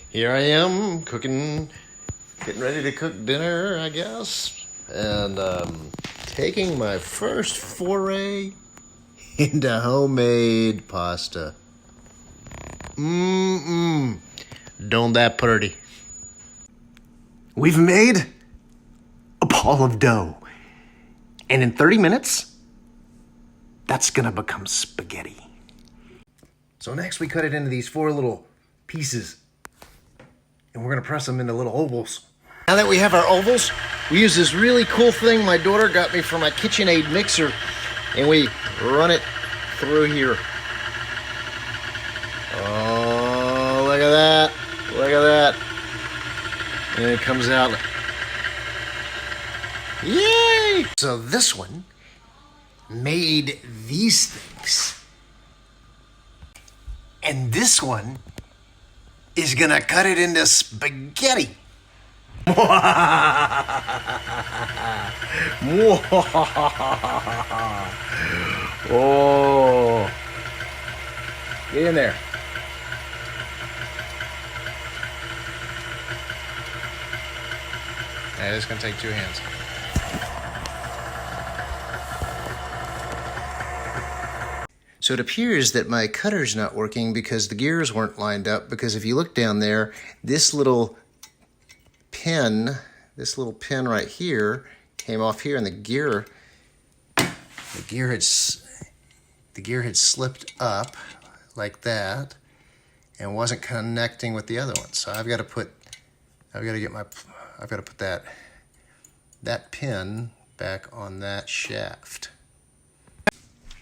Here I am cooking, getting ready to cook dinner, I guess, and taking my first foray into homemade pasta. Don't that pretty. We've made a ball of dough, and in 30 minutes, that's gonna become spaghetti. So next we cut it into these 4 little pieces, and we're gonna press them into little ovals. Now that we have our ovals, we use this really cool thing my daughter got me for my KitchenAid mixer, and we run it through here. Oh, look at that. Look at that. And it comes out. Yay! So this one made these things. And this one is gonna cut it into spaghetti. Oh, get in there. Yeah, it's gonna take 2 hands. So it appears that my cutter's not working because the gears weren't lined up, because if you look down there, this little pin right here came off here, and the gear had slipped up like that and wasn't connecting with the other one. So I've got to put that pin back on that shaft.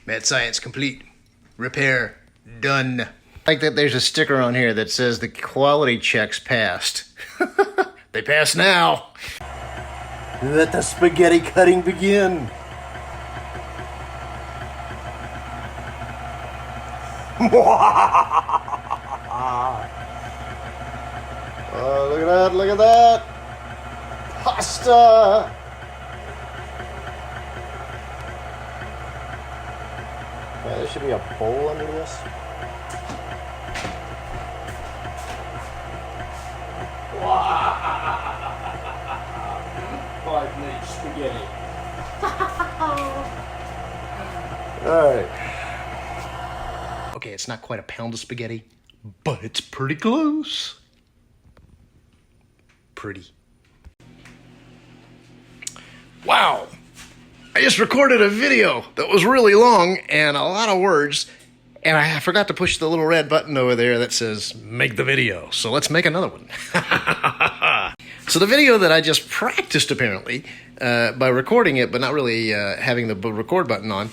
Mad science complete. Repair done. I like that there's a sticker on here that says the quality checks passed. They pass now. Let the spaghetti cutting begin. Oh, look at that, look at that. Pasta. There should be a bowl under this. Wow. 5-minute spaghetti. All right. Okay, it's not quite a pound of spaghetti, but it's pretty close. Pretty. Wow. I just recorded a video that was really long and a lot of words, and I forgot to push the little red button over there that says make the video. So let's make another one. So the video that I just practiced apparently by recording it but not really having the record button on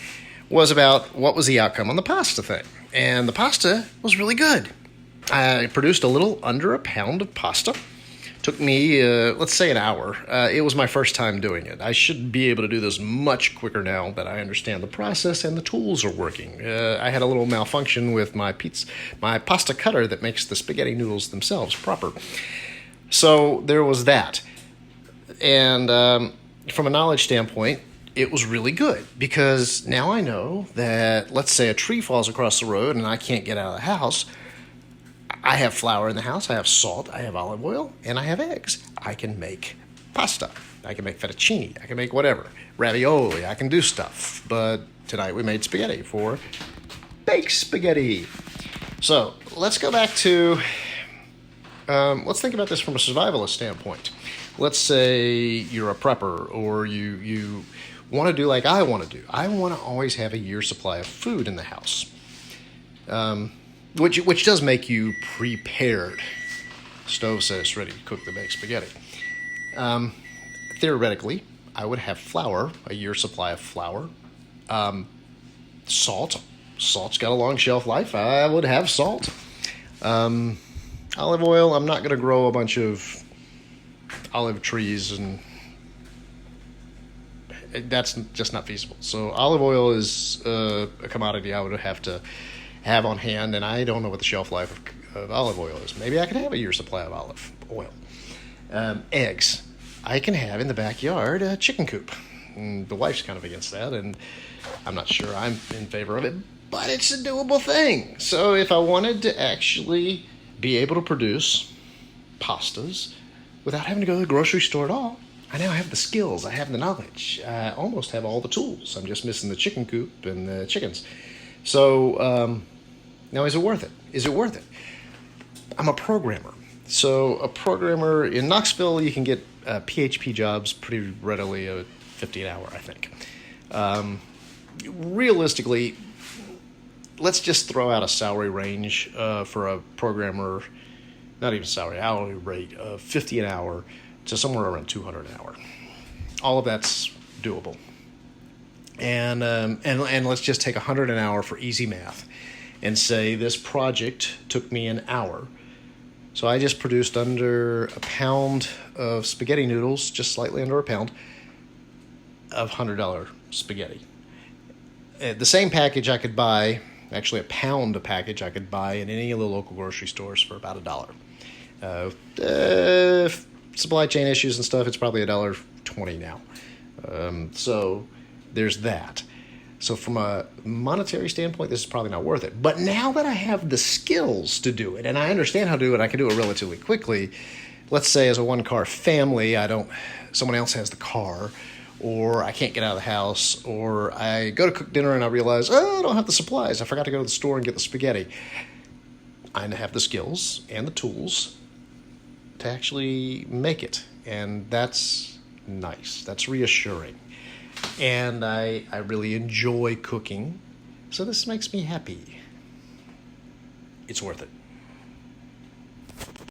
was about what was the outcome on the pasta thing. And the pasta was really good. I produced a little under a pound of pasta. Took me, let's say, an hour. It was my first time doing it. I should be able to do this much quicker now that I understand the process and the tools are working. I had a little malfunction with my pasta cutter that makes the spaghetti noodles themselves proper. So there was that. And from a knowledge standpoint, it was really good, because now I know that, let's say a tree falls across the road and I can't get out of the house. I have flour in the house, I have salt, I have olive oil, and I have eggs. I can make pasta. I can make fettuccine. I can make whatever. Ravioli. I can do stuff. But tonight we made spaghetti for baked spaghetti. So let's go back to, let's think about this from a survivalist standpoint. Let's say you're a prepper, or you want to do like I want to do. I want to always have a year's supply of food in the house. Which does make you prepared. Stove says it's ready to cook the baked spaghetti. Theoretically, I would have flour, a year's supply of flour. Salt. Salt's got a long shelf life. I would have salt. Olive oil. I'm not going to grow a bunch of olive trees, and that's just not feasible. So olive oil is a commodity I would have to have on hand, and I don't know what the shelf life of olive oil is. Maybe I could have a year's supply of olive oil. Eggs. I can have in the backyard a chicken coop. And the wife's kind of against that, and I'm not sure I'm in favor of it, but it's a doable thing. So if I wanted to actually be able to produce pastas without having to go to the grocery store at all. I now have the skills, I have the knowledge, I almost have all the tools. I'm just missing the chicken coop and the chickens. So now, is it worth it? Is it worth it? I'm a programmer. So a programmer in Knoxville, you can get PHP jobs pretty readily at $50 an hour, I think. Realistically, let's just throw out a salary range for a programmer, not even salary, hourly rate of $50 an hour to somewhere around $200 an hour. All of that's doable. And let's just take $100 an hour for easy math and say this project took me an hour. So I just produced under a pound of spaghetti noodles, just slightly under a pound of $100 spaghetti. The same package I could buy, actually a pound a package I could buy in any of the local grocery stores for about $1. Supply chain issues and stuff, it's probably $1.20 now. So there's that. So from a monetary standpoint, this is probably not worth it. But now that I have the skills to do it, and I understand how to do it, I can do it relatively quickly. Let's say as a one-car family, someone else has the car, or I can't get out of the house, or I go to cook dinner and I realize, I don't have the supplies. I forgot to go to the store and get the spaghetti. I have the skills and the tools to actually make it. And that's nice. That's reassuring. And I really enjoy cooking, so this makes me happy. It's worth it.